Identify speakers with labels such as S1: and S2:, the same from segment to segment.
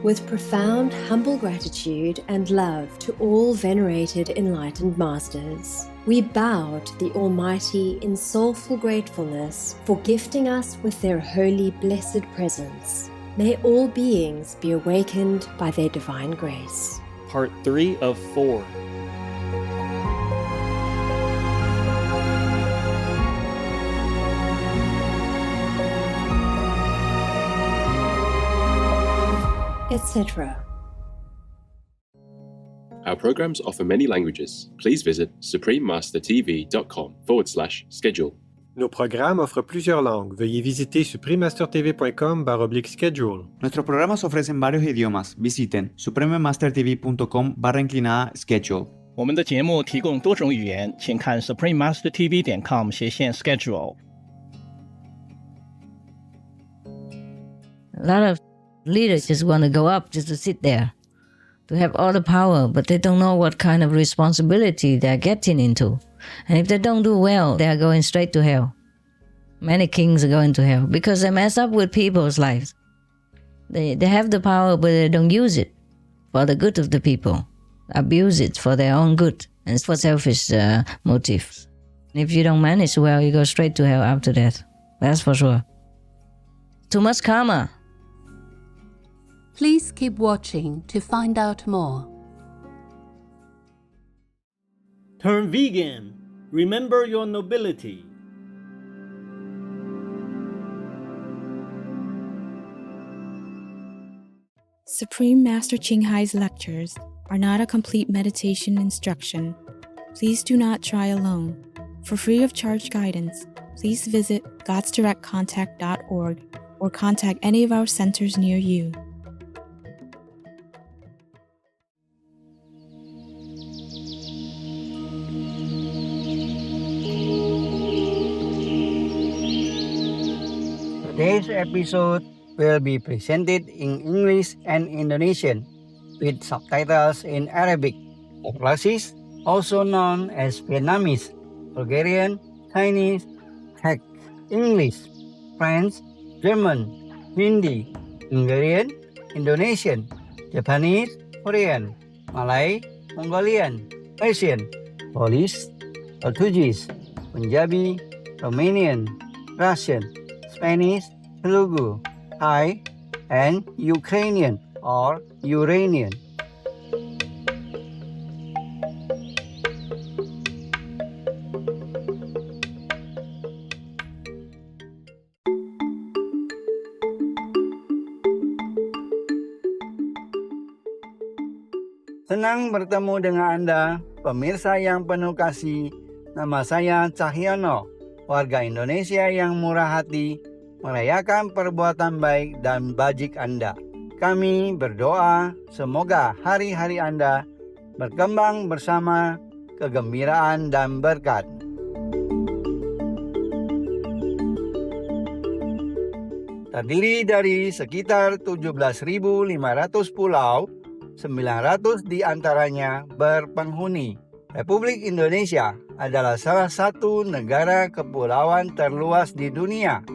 S1: With profound, humble gratitude and love to all venerated enlightened masters, we bow to the Almighty in soulful gratefulness for gifting us with their holy, blessed presence. May all beings be awakened by their divine grace.
S2: Part 3 of 4.
S1: Etc.
S3: Our programs offer many languages. Please visit suprememastertv.com/schedule.
S4: Nos programas offrent plusieurs langues. Veuillez visiter suprememastertv.com/schedule.
S5: Nuestros programas ofrecen varios idiomas. Visiten suprememastertv.com/schedule.
S6: 我们的节目提供多种语言，请看 suprememastertv.com/schedule。
S7: A lot of leaders just want to go up just to sit there, to have all the power, but they don't know what kind of responsibility they're getting into. And if they don't do well, they are going straight to hell. Many kings are going to hell because they mess up with people's lives. They have the power, but they don't use it for the good of the people. Abuse it for their own good and for selfish motives. If you don't manage well, you go straight to hell after that. That's for sure. Too much karma.
S8: Please keep watching to find out more.
S9: Turn vegan. Remember your nobility.
S10: Supreme Master Ching Hai's lectures are not a complete meditation instruction. Please do not try alone. For free of charge guidance, please visit godsdirectcontact.org or contact any of our centers near you.
S11: Today's episode will be presented in English and Indonesian with subtitles in Arabic, Persian, also known as Vietnamese, Bulgarian, Chinese, Czech, English, French, German, Hindi, Hungarian, Indonesian, Japanese, Korean, Malay, Mongolian, Persian, Polish, Portuguese, Punjabi, Romanian, Russian, Spanish, Telugu, Thai, and Ukrainian or Uranian. Senang bertemu dengan Anda, pemirsa yang penuh kasih. Nama saya Cahyono, warga Indonesia yang murah hati, merayakan perbuatan baik dan bajik Anda. Kami berdoa semoga hari-hari Anda berkembang bersama kegembiraan dan berkat. Terdiri dari sekitar 17.500 pulau, 900 di antaranya berpenghuni. Republik Indonesia adalah salah satu negara kepulauan terluas di dunia.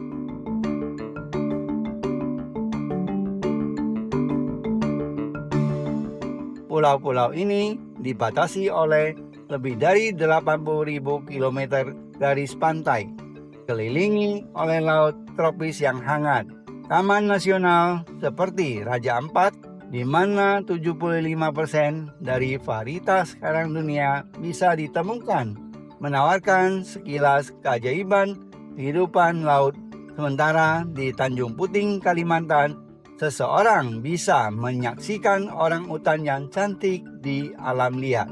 S11: Pulau-pulau ini dibatasi oleh lebih dari 80.000 km garis pantai, kelilingi oleh laut tropis yang hangat. Taman nasional seperti Raja Ampat, di mana 75% dari varietas karang dunia bisa ditemukan, menawarkan sekilas keajaiban kehidupan laut. Sementara di Tanjung Puting, Kalimantan, seseorang bisa menyaksikan orangutan yang cantik di alam liar.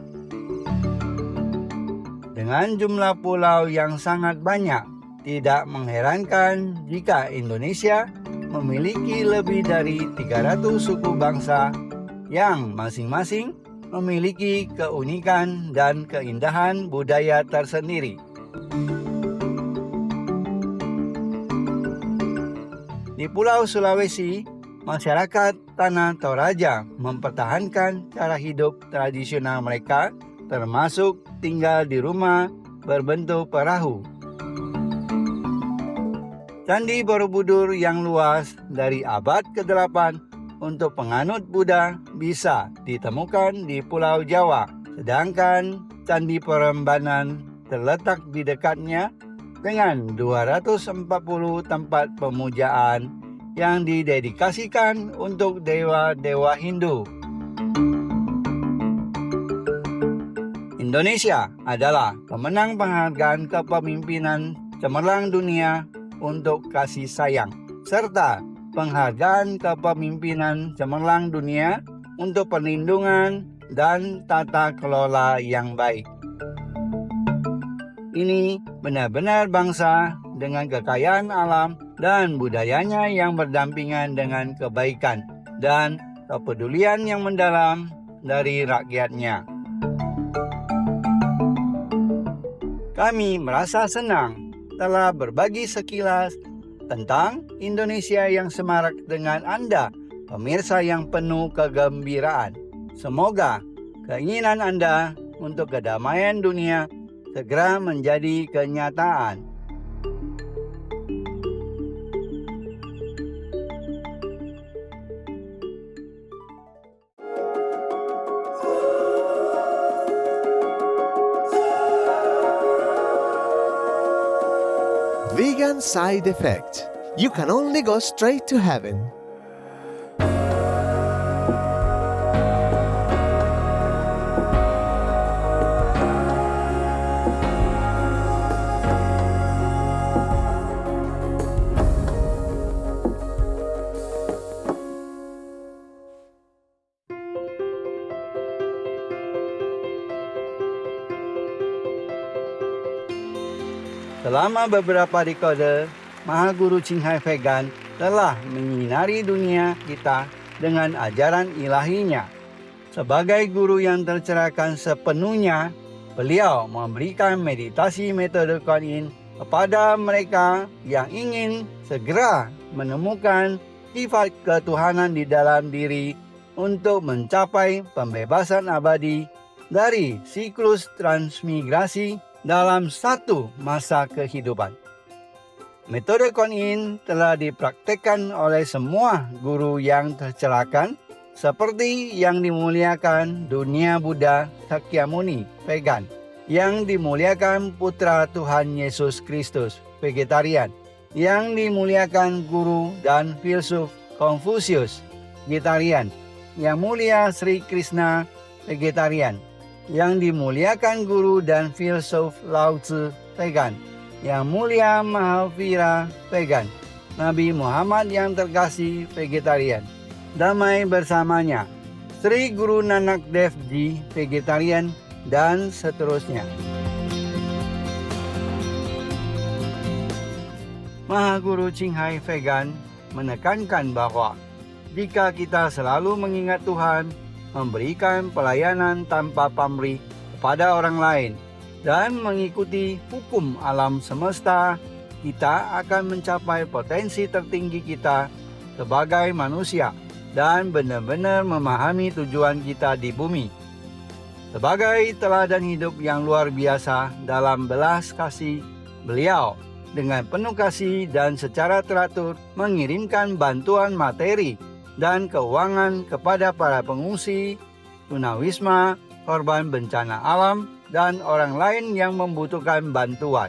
S11: Dengan jumlah pulau yang sangat banyak, tidak mengherankan jika Indonesia memiliki lebih dari 300 suku bangsa yang masing-masing memiliki keunikan dan keindahan budaya tersendiri. Di Pulau Sulawesi, masyarakat Tanah Toraja mempertahankan cara hidup tradisional mereka, termasuk tinggal di rumah berbentuk perahu. Candi Borobudur yang luas dari abad ke-8 untuk penganut Buddha bisa ditemukan di Pulau Jawa, sedangkan Candi Prambanan terletak di dekatnya dengan 240 tempat pemujaan yang didedikasikan untuk dewa-dewa Hindu. Indonesia adalah pemenang penghargaan kepemimpinan cemerlang dunia untuk kasih sayang, serta penghargaan kepemimpinan cemerlang dunia untuk perlindungan dan tata kelola yang baik. Ini benar-benar bangsa dengan kekayaan alam dan budayanya yang berdampingan dengan kebaikan dan kepedulian yang mendalam dari rakyatnya. Kami merasa senang telah berbagi sekilas tentang Indonesia yang semarak dengan Anda, pemirsa yang penuh kegembiraan. Semoga keinginan Anda untuk kedamaian dunia segera menjadi kenyataan.
S12: Vegan side effect. You can only go straight to heaven.
S11: Selama beberapa dekade, Maha Guru Ching Hai Vegan telah menyinari dunia kita dengan ajaran ilahinya. Sebagai guru yang tercerahkan sepenuhnya, beliau memberikan meditasi metode Kuan Yin kepada mereka yang ingin segera menemukan sifat ketuhanan di dalam diri untuk mencapai pembebasan abadi dari siklus transmigrasi dalam satu masa kehidupan. Metode Kuan Yin telah dipraktekkan oleh semua guru yang tercerahkan seperti yang dimuliakan dunia Buddha Sakyamuni vegan, yang dimuliakan putra Tuhan Yesus Kristus vegetarian, yang dimuliakan guru dan filsuf Konfusius vegetarian, yang mulia Sri Krishna vegetarian, yang dimuliakan guru dan filsuf Lao Tzu vegan, yang mulia Mahavira vegan, Nabi Muhammad yang terkasih vegetarian, damai bersamanya, Sri Guru Nanak Dev Ji vegetarian, dan seterusnya. Maha Guru Ching Hai Vegan menekankan bahwa jika kita selalu mengingat Tuhan, memberikan pelayanan tanpa pamrih kepada orang lain, dan mengikuti hukum alam semesta, kita akan mencapai potensi tertinggi kita sebagai manusia dan benar-benar memahami tujuan kita di bumi. Sebagai teladan hidup yang luar biasa dalam belas kasih, beliau dengan penuh kasih dan secara teratur mengirimkan bantuan materi dan keuangan kepada para pengungsi, tunawisma, korban bencana alam, dan orang lain yang membutuhkan bantuan.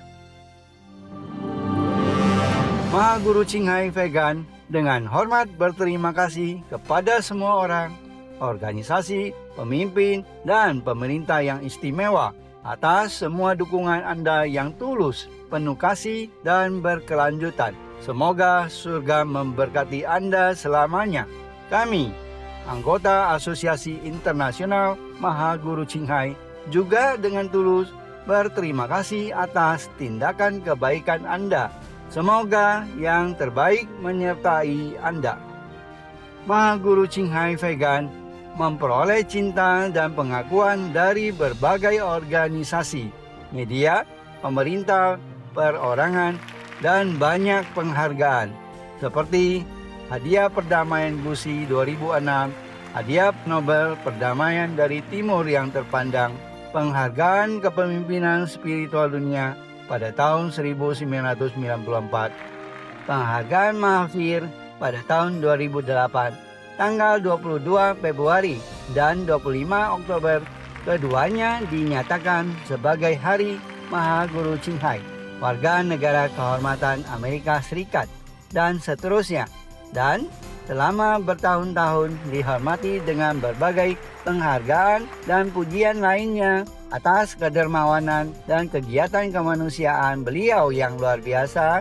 S11: Maha Guru Ching Hai Vegan dengan hormat berterima kasih kepada semua orang, organisasi, pemimpin, dan pemerintah yang istimewa atas semua dukungan Anda yang tulus, penuh kasih, dan berkelanjutan. Semoga surga memberkati Anda selamanya. Kami, anggota Asosiasi Internasional Maha Guru Ching Hai, juga dengan tulus berterima kasih atas tindakan kebaikan Anda. Semoga yang terbaik menyertai Anda. Maha Guru Ching Hai Vegan memperoleh cinta dan pengakuan dari berbagai organisasi, media, pemerintah, perorangan, dan banyak penghargaan seperti Hadiah Perdamaian Gusi 2006, Hadiah Nobel Perdamaian dari Timur yang terpandang, Penghargaan Kepemimpinan Spiritual Dunia pada tahun 1994, Penghargaan Mahavir pada tahun 2008, tanggal 22 Februari dan 25 Oktober. Keduanya dinyatakan sebagai Hari Maha Guru Qinghai, warga negara kehormatan Amerika Serikat, dan seterusnya. Dan selama bertahun-tahun dihormati dengan berbagai penghargaan dan pujian lainnya atas kedermawanan dan kegiatan kemanusiaan beliau yang luar biasa.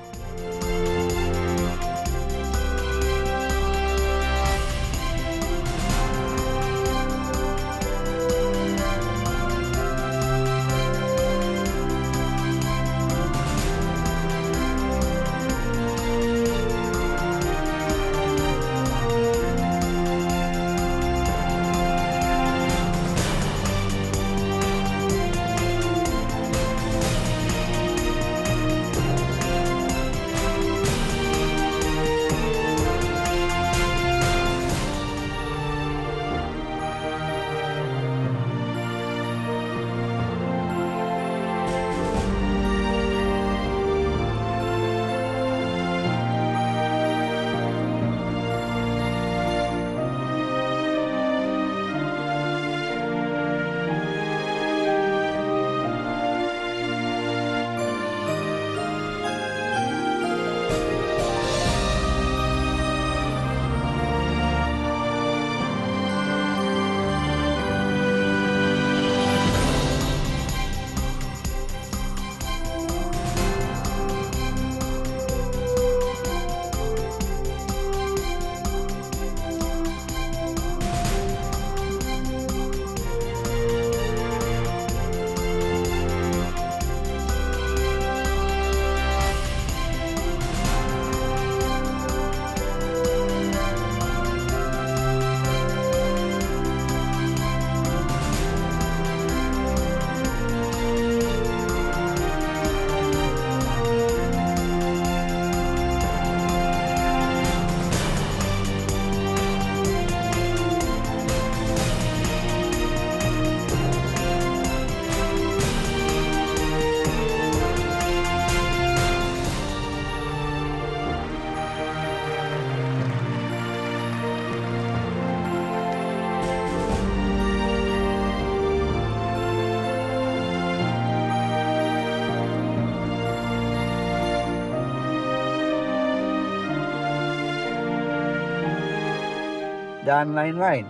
S11: Dan lain-lain.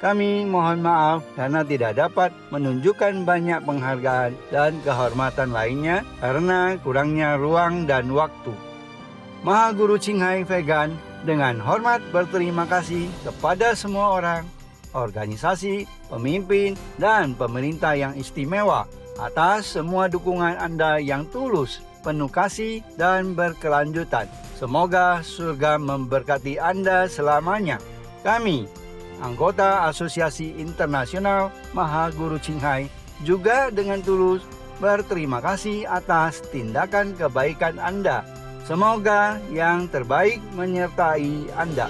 S11: Kami mohon maaf karena tidak dapat menunjukkan banyak penghargaan dan kehormatan lainnya karena kurangnya ruang dan waktu. Maha Guru Qinghai Vegan dengan hormat berterima kasih kepada semua orang, organisasi, pemimpin, dan pemerintah yang istimewa atas semua dukungan Anda yang tulus, penuh kasih, dan berkelanjutan. Semoga surga memberkati Anda selamanya. Kami, anggota Asosiasi Internasional Maha Guru Qinghai, juga dengan tulus berterima kasih atas tindakan kebaikan Anda. Semoga yang terbaik menyertai Anda.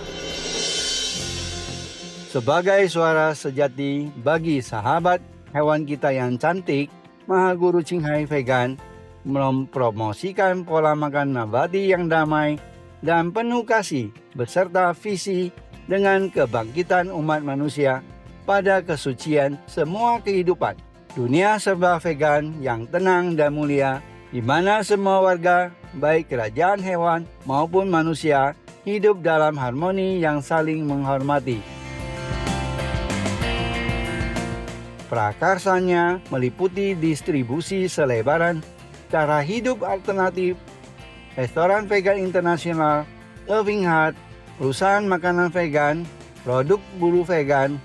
S11: Sebagai suara sejati bagi sahabat hewan kita yang cantik, Maha Guru Qinghai Vegan mempromosikan pola makan nabati yang damai dan penuh kasih beserta visi dengan kebangkitan umat manusia pada kesucian semua kehidupan. Dunia serba vegan yang tenang dan mulia, di mana semua warga, baik kerajaan hewan maupun manusia, hidup dalam harmoni yang saling menghormati. Prakarsanya meliputi distribusi selebaran cara hidup alternatif, restoran vegan internasional, Loving Heart, perusahaan makanan vegan, produk bulu vegan,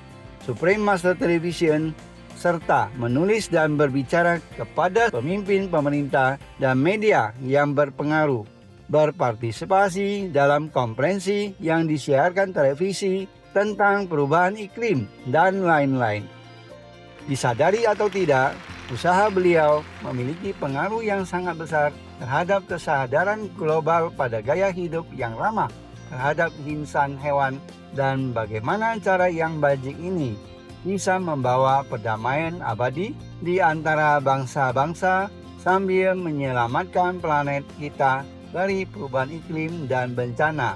S11: Supreme Master Television, serta menulis dan berbicara kepada pemimpin pemerintah dan media yang berpengaruh, berpartisipasi dalam konferensi yang disiarkan televisi tentang perubahan iklim, dan lain-lain. Disadari atau tidak, usaha beliau memiliki pengaruh yang sangat besar terhadap kesadaran global pada gaya hidup yang ramah terhadap insan hewan dan bagaimana cara yang bajik ini bisa membawa perdamaian abadi di antara bangsa-bangsa sambil menyelamatkan planet kita dari perubahan iklim dan bencana.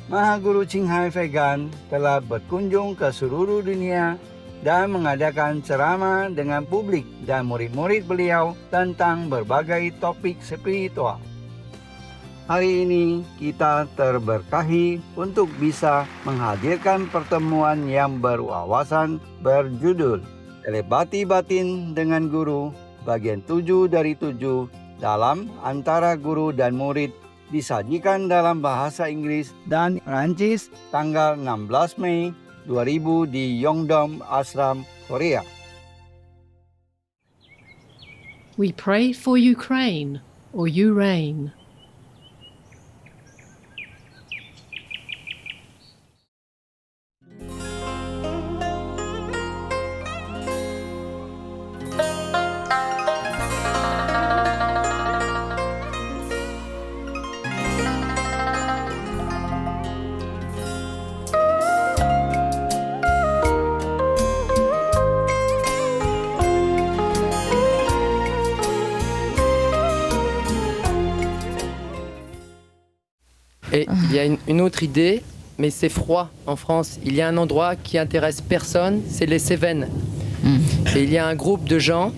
S11: Maha Guru Ching Hai Vegan telah berkunjung ke seluruh dunia dan mengadakan ceramah dengan publik dan murid-murid beliau tentang berbagai topik spiritual. Hari ini kita terberkahi untuk bisa menghadirkan pertemuan yang berwawasan berjudul Telepathy Batin dengan Guru bagian 7 dari 7 dalam antara guru dan murid, disajikan dalam bahasa Inggris dan Perancis tanggal 16 Mei 2000 di Yongdong Ashram, Korea.
S13: We pray for Ukraine, or you reign.
S14: Et il y a une autre idée, mais c'est froid en France. Il y a un endroit qui intéresse personne, c'est les Cévennes. Et il y a un groupe de gens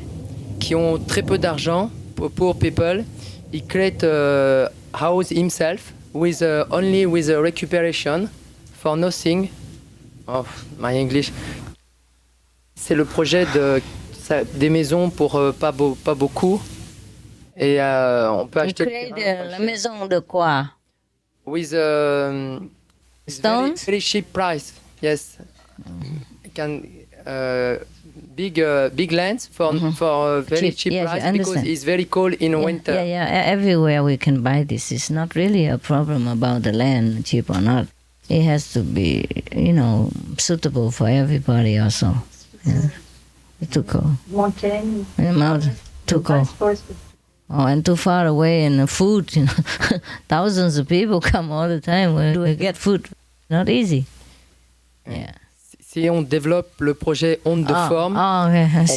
S14: qui ont très peu d'argent, poor people. He create a house himself with only with a recuperation for nothing. Oh, my English. C'est le projet des maisons pour pas beaucoup. Et on peut acheter.
S7: La maison de quoi?
S14: With
S7: stones?
S14: Very cheap price, yes. Can big lands for very cheap
S7: yes,
S14: price because it's very cold in winter.
S7: Yeah, everywhere we can buy this. It's not really a problem about the land, cheap or not. It has to be, suitable for everybody also. Yeah. It's too cold. Mountain. Too cold. Oh, and too far away, and the food, thousands of people come all the time. Where do we get food? Not easy. Yeah.
S14: Si on développe le projet onde de forme, on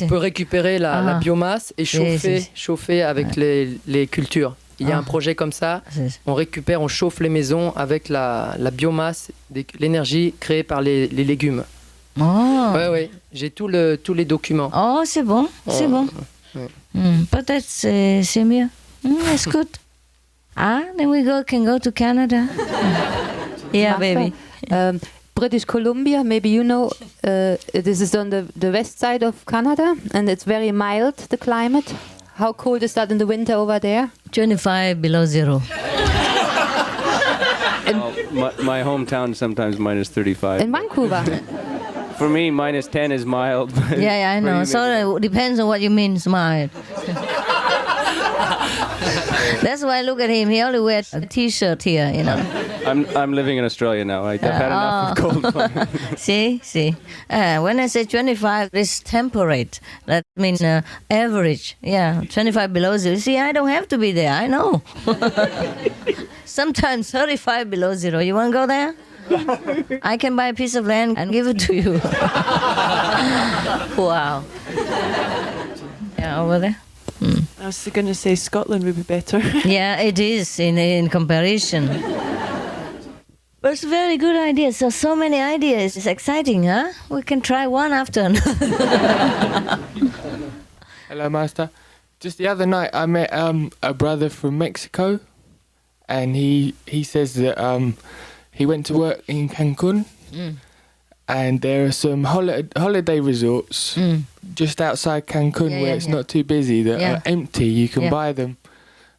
S14: peut récupérer la biomasse et chauffer avec les cultures. Il y a un projet comme ça, on récupère, on chauffe les maisons avec la biomasse, l'énergie créée par les légumes.
S7: Oh.
S14: Ouais, j'ai tous les documents.
S7: Oh, c'est bon, c'est bon. Peut-être c'est mieux. It's good. Then we can go to Canada. Yeah, baby.
S15: British Columbia, maybe you know, this is on the west side of Canada, and it's very mild, the climate. How cold is that in the winter over there?
S7: 25 below zero.
S16: My hometown sometimes minus 35.
S15: In Vancouver?
S16: For me, minus 10 is mild.
S7: Yeah, I know. So it depends on what you mean, mild. That's why look at him. He only wears a T-shirt here,
S16: I'm living in Australia now. I've had enough of cold.
S7: See. When I say 25, it's temperate. That means average. Yeah, 25 below zero. See, I don't have to be there. I know. Sometimes 35 below zero. You want to go there? I can buy a piece of land and give it to you. Wow. Yeah, over there.
S17: I was going to say Scotland would be better.
S7: Yeah, it is in comparison. But it's a very good idea. So many ideas. It's exciting, huh? We can try one after another.
S18: Hello, Master. Just the other night, I met a brother from Mexico, and he says that he went to work in Cancun, and there are some holiday resorts just outside Cancun where it's not too busy that are empty. You can buy them.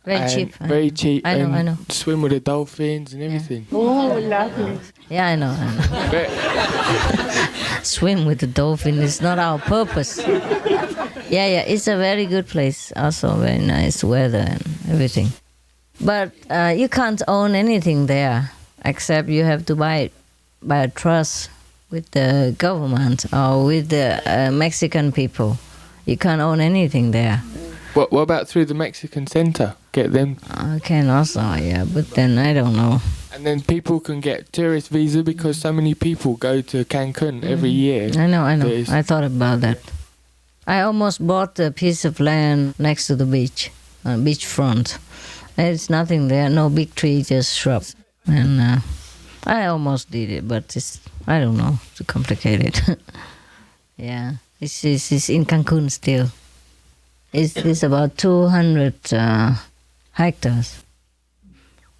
S7: Very cheap.
S18: Very cheap.
S7: I know.
S18: Swim with the dolphins and everything.
S7: Oh, lovely. Yeah, I know. Swim with the dolphin is not our purpose. Yeah, it's a very good place. Also very nice weather and everything. But you can't own anything there except you have to buy it by a trust with the government or with the Mexican people. You can't own anything there.
S18: What about through the Mexican Center? Get them?
S7: I can also, yeah, but then I don't know.
S18: And then people can get tourist visa because so many people go to Cancun every year.
S7: I know. I thought about that. I almost bought a piece of land next to the beach, beachfront. There's nothing there, no big tree, just shrubs. And I almost did it, but I don't know, too complicated. Yeah, it's in Cancun still. It's about 200 hectares.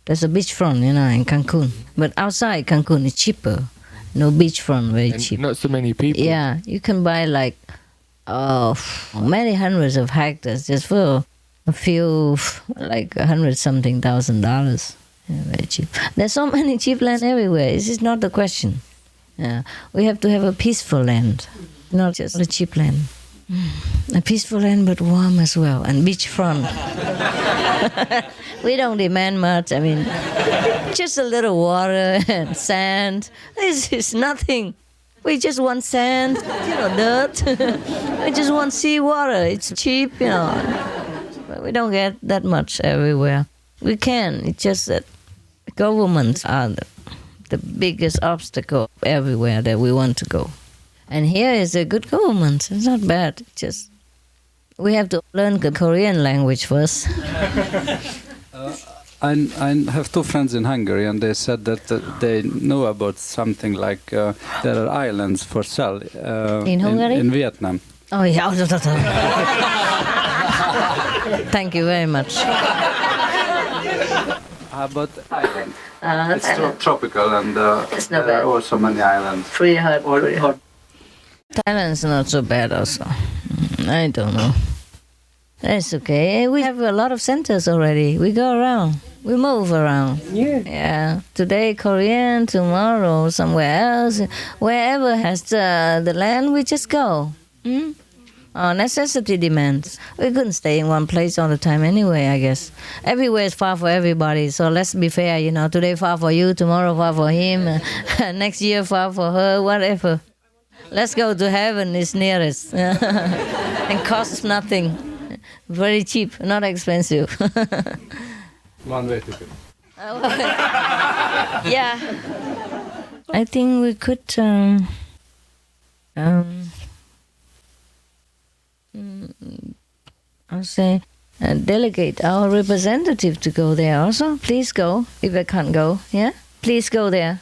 S7: There's a beachfront, in Cancun. But outside Cancun, it's cheaper. No beachfront, very cheap.
S18: Not so many people.
S7: Yeah, you can buy like many hundreds of hectares just for a few, like $100-something thousand. Yeah, very cheap. There's so many cheap land everywhere. This is not the question. Yeah, we have to have a peaceful land, not just a cheap land. A peaceful land, but warm as well, and beachfront. We don't demand much. I mean, just a little water and sand. This is nothing. We just want sand, dirt. We just want seawater. It's cheap, But we don't get that much everywhere. We can. It's just that governments are the biggest obstacle everywhere that we want to go. And here is a good government. It's not bad. It's just we have to learn the Korean language first.
S19: I have two friends in Hungary, and they said that they know about something like there are islands for sale
S7: in Hungary,
S19: in Vietnam.
S7: Oh yeah. Thank you very much.
S19: About island. It's tropical, and there are also many islands.
S7: Pretty hot. Thailand's not so bad also. I don't know. That's okay. We have a lot of centers already. We go around. We move around. Yeah. Today Korean, tomorrow somewhere else. Wherever has the land, we just go. Our necessity demands. We couldn't stay in one place all the time anyway, I guess. Everywhere is far for everybody, so let's be fair, Today far for you, tomorrow far for him, next year far for her, whatever. Let's go to heaven, it's nearest. And costs nothing. Very cheap, not expensive.
S19: One way to go.
S7: Yeah. I think we could I'll say delegate our representative to go there also. Please go if I can't go. Yeah? Please go there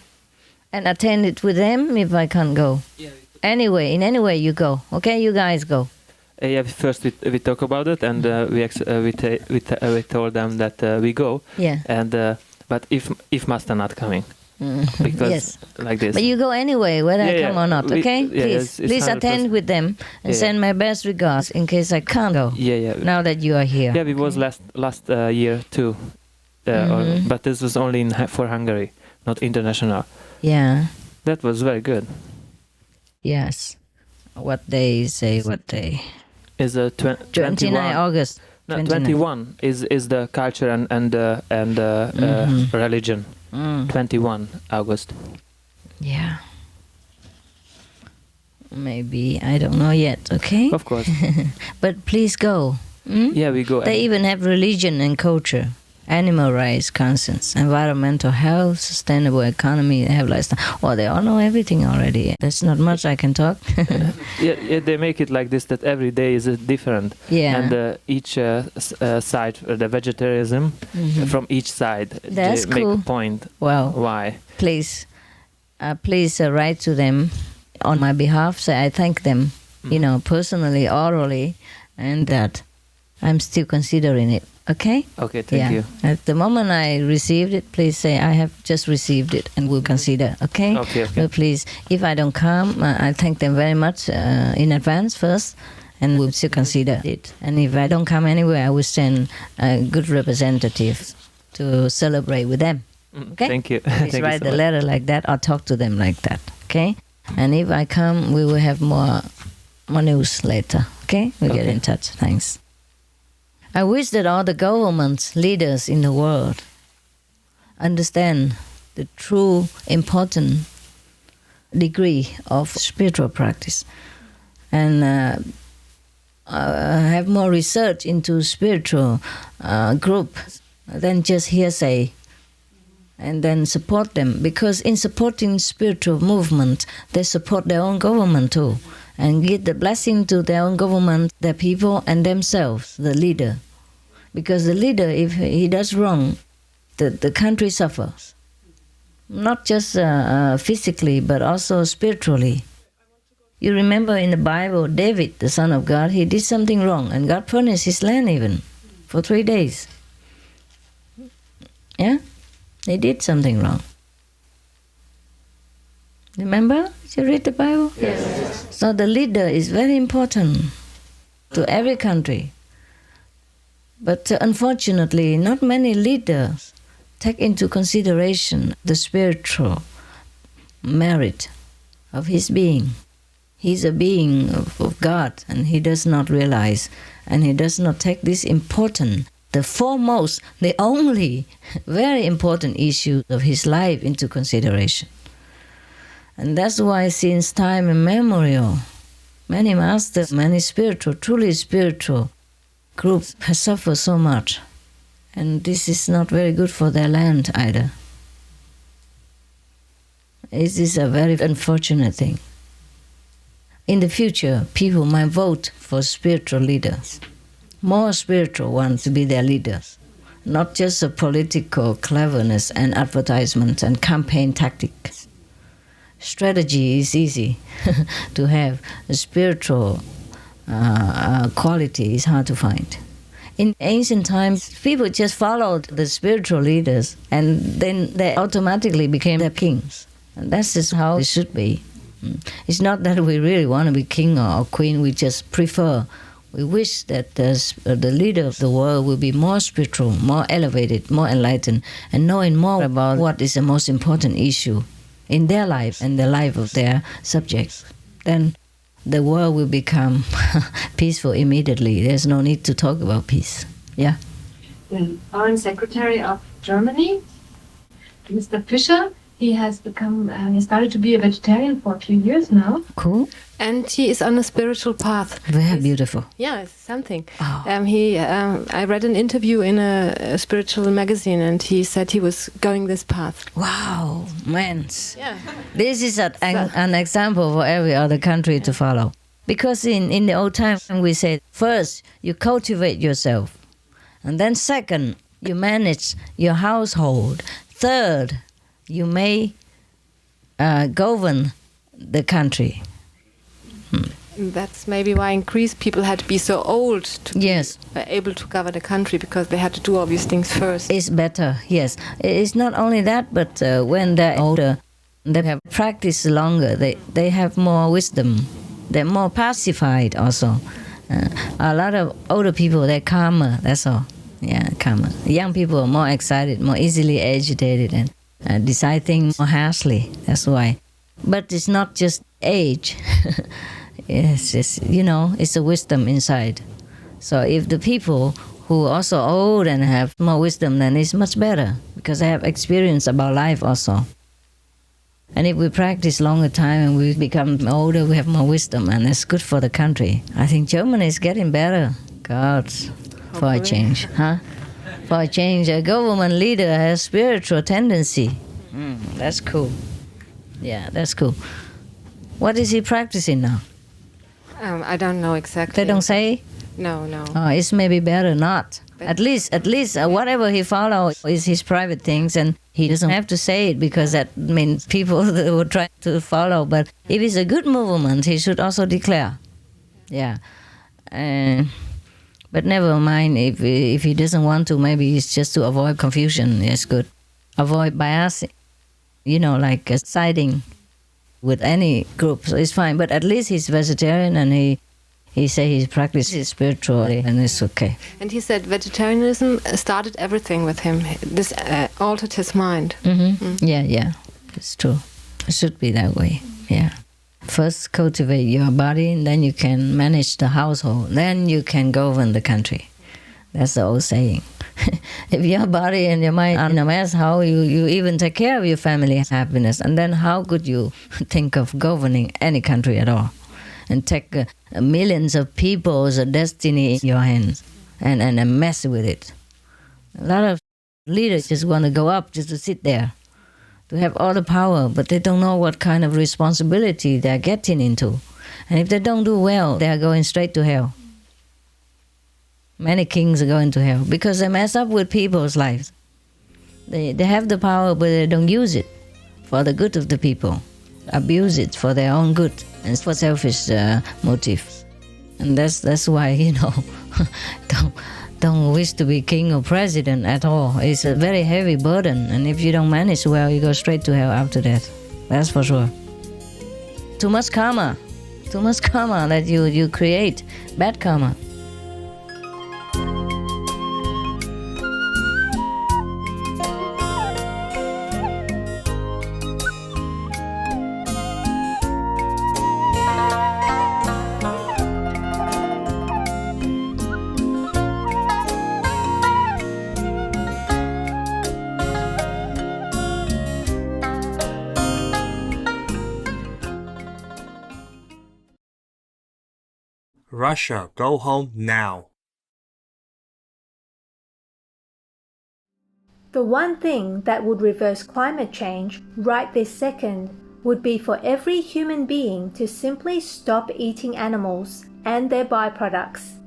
S7: and attend it with them if I can't go. Anyway, in any way you go. Okay, you guys go.
S2: Yeah, first we talk about it, and we told them that we go.
S7: Yeah.
S2: And but if master not coming, because like this.
S7: But you go anyway, whether I come or not. Okay, please attend with them and send my best regards in case I can't go.
S2: Yeah.
S7: Now that you are here.
S2: Yeah, we was last year too, but this was only for Hungary, not international.
S7: Yeah.
S2: That was very good.
S7: Yes. What day say? What day?
S2: Is
S7: 29 August.
S2: No, 21 is the culture and religion. 21 August.
S7: Yeah. Maybe, I don't know yet, okay?
S2: Of course.
S7: But please go.
S2: Yeah, we go.
S7: They even have religion and culture, animal rights, conscience, environmental health, sustainable economy, they have lifestyle. Well, they all know everything already. There's not much I can talk.
S2: Yeah, they make it like this, that every day is different.
S7: Yeah.
S2: And each side, the vegetarianism, from each side,
S7: that's
S2: they
S7: cool.
S2: make a point.
S7: Well,
S2: why?
S7: Please write to them on my behalf. Say I thank them, personally, orally, and that I'm still considering it. Okay?
S2: Okay, thank you.
S7: At the moment I received it, please say I have just received it and will consider. Okay?
S2: Okay.
S7: But please, if I don't come, I thank them very much in advance first, and we'll still consider it. And if I don't come anywhere, I will send a good representative to celebrate with them. Okay?
S2: Thank you.
S7: Please
S2: Thank
S7: write
S2: you so
S7: the letter like that or talk to them like that. Okay? And if I come, we will have more news later. Okay? We'll get in touch. Thanks. I wish that all the governments, leaders in the world understand the true important degree of spiritual practice and have more research into spiritual group than just hearsay, and then support them, because in supporting spiritual movement they support their own government too, and give the blessing to their own government, their people, and themselves, the leader. Because the leader, if he does wrong, the country suffers. not just physically, but also spiritually. You remember in the Bible, David, the son of God, he did something wrong, and God punished his land even for 3 days. Yeah? He did something wrong. Remember? Did you read the Bible?
S12: Yes.
S7: So the leader is very important to every country. But unfortunately, not many leaders take into consideration the spiritual merit of his being. He's a being of God, and he does not realize, and he does not take this important, the foremost, the only very important issue of his life into consideration. And that's why since time immemorial, many masters, many spiritual, truly spiritual groups have suffered so much. And this is not very good for their land either. It is a very unfortunate thing. In the future, people might vote for spiritual leaders, more spiritual ones to be their leaders, not just a political cleverness and advertisements and campaign tactics. Strategy is easy to have. A spiritual quality is hard to find. In ancient times, people just followed the spiritual leaders, and then they automatically became their kings. And that's just how it should be. It's not that we really want to be king or queen, we just prefer. We wish that the leader of the world will be more spiritual, more elevated, more enlightened, and knowing more about what is the most important issue in their life and the life of their subjects. Then the world will become peaceful immediately. There's no need to talk about peace. Yeah?
S20: The Foreign Secretary of Germany, Mr. Fischer, he has he started to be a vegetarian for a few years now.
S7: Cool.
S20: And he is on a spiritual path.
S7: Very beautiful.
S20: Yeah, it's something.
S7: Oh.
S20: I read an interview in a spiritual magazine, and he said he was going this path.
S7: Wow, man.
S20: Yeah.
S7: This is an example for every other country to follow. Because in the old times, we said, first, you cultivate yourself. And then second, you manage your household. Third, you may govern the country.
S20: That's maybe why in Greece people had to be so old to be able to govern the country, because they had to do all these things first.
S7: It's better, yes. It's not only that, but when they're older, they have practiced longer, they have more wisdom. They're more pacified also. A lot of older people, they're calmer, that's all. Yeah, calmer. Young people are more excited, more easily agitated, and decide things more harshly, that's why. But it's not just age. It's just, it's a wisdom inside. So if the people who are also old and have more wisdom, then it's much better, because they have experience about life also. And if we practice longer time and we become older, we have more wisdom, and it's good for the country. I think Germany is getting better. God, for a change, huh? For a change, a government leader has spiritual tendency. That's cool. Yeah, that's cool. What is he practicing now?
S20: I don't know exactly.
S7: They don't say?
S20: No.
S7: Oh, it's maybe better not. At least, whatever he follows is his private things, and he doesn't have to say it, because that means people will try to follow. But if it's a good movement, he should also declare. Yeah. But never mind, if he doesn't want to, maybe it's just to avoid confusion. It's good. Avoid bias, like siding with any group, so it's fine. But at least he's vegetarian, and he say he practices spiritually, and it's okay.
S20: And he said vegetarianism started everything with him. This altered his mind.
S7: Yeah, it's true. It should be that way. Yeah. First cultivate your body, and then you can manage the household. Then you can govern the country. That's the old saying. If your body and your mind are in a mess, how you even take care of your family happiness? And then how could you think of governing any country at all? And take millions of people's destiny in your hands and mess with it. A lot of leaders just want to go up just to sit there, to have all the power, but they don't know what kind of responsibility they're getting into. And if they don't do well, they are going straight to hell. Many kings are going to hell because they mess up with people's lives. They have the power, but they don't use it. for the good of the people, abuse it for their own good and for selfish motives. And that's why, don't wish to be king or president at all. It's a very heavy burden, and if you don't manage well, you go straight to hell after death. That's for sure. Too much karma that you create, bad karma.
S21: Russia, go home now.
S22: The one thing that would reverse climate change right this second would be for every human being to simply stop eating animals and their byproducts.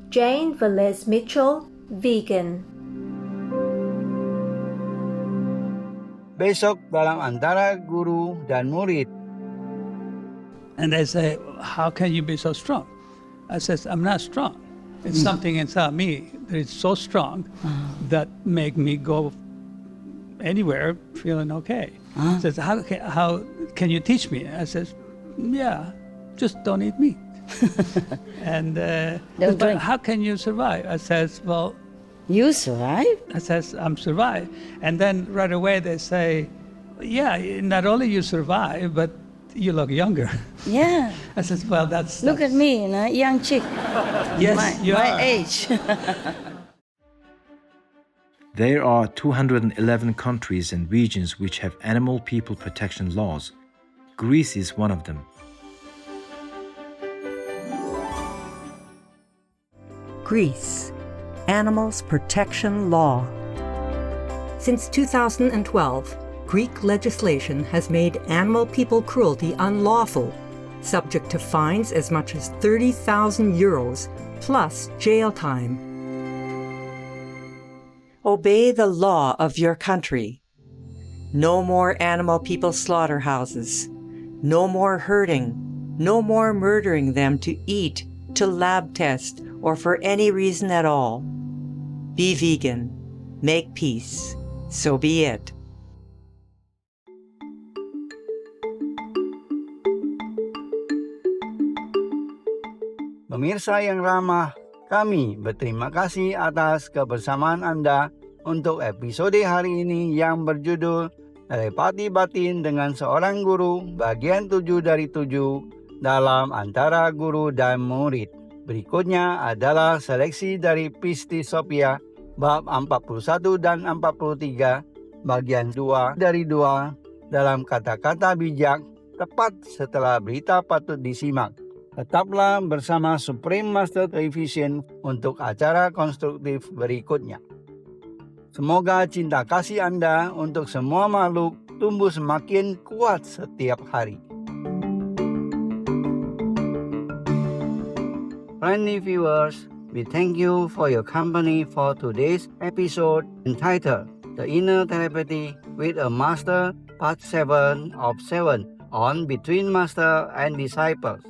S22: Jane Velez Mitchell, vegan.
S11: Besok dalam antara guru dan murid.
S23: And they say, how can you be so strong? I says, I'm not strong. It's something inside me that is so strong that make me go anywhere feeling okay. Says, how can you teach me? I says, yeah, just don't eat meat. And but how can you survive? I says, well,
S7: you survive?
S23: I says, I'm survive. And then right away they say, yeah, not only you survive, but you look younger.
S7: Yeah.
S23: I says, well,
S7: Look at me, a young chick.
S23: Yes,
S7: my age.
S24: There are 211 countries and regions which have animal people protection laws. Greece is one of them.
S25: Greece, Animals Protection Law. Since 2012, Greek legislation has made animal people cruelty unlawful, subject to fines as much as 30,000 euros plus jail time. Obey the law of your country. No more animal people slaughterhouses. No more hurting. No more murdering them to eat, to lab test, or for any reason at all. Be vegan. Make peace. So be it.
S11: Pemirsa yang ramah, kami berterima kasih atas kebersamaan Anda untuk episode hari ini yang berjudul Telepati Batin dengan Seorang Guru bagian 7 dari 7 dalam antara guru dan murid. Berikutnya adalah seleksi dari Pisti Sophia bab 41 dan 43 bagian 2 dari 2 dalam kata-kata bijak tepat setelah berita patut disimak. Tetaplah bersama Supreme Master Television untuk acara konstruktif berikutnya. Semoga cinta kasih Anda untuk semua makhluk tumbuh semakin kuat setiap hari. Friendly viewers, we thank you for your company for today's episode entitled The Inner Telepathy with a Master Part 7 of 7 on Between Master and Disciples.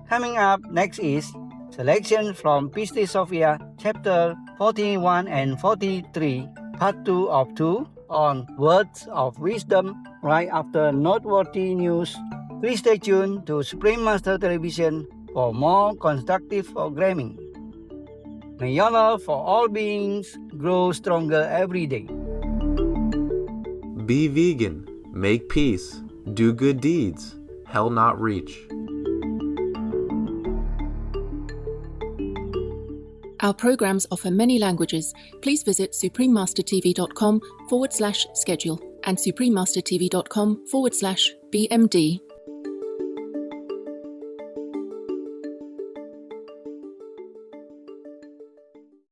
S11: Coming up next is selection from Pisti Sophia chapter 41 and 43 part 2 of 2 on Words of Wisdom right after noteworthy news. Please stay tuned to Supreme Master Television for more constructive programming. May your love for all beings grow stronger every day.
S26: Be vegan, make peace, do good deeds, hell not reach.
S27: Our programs offer many languages. Please visit suprememastertv.com/schedule and suprememastertv.com/BMD.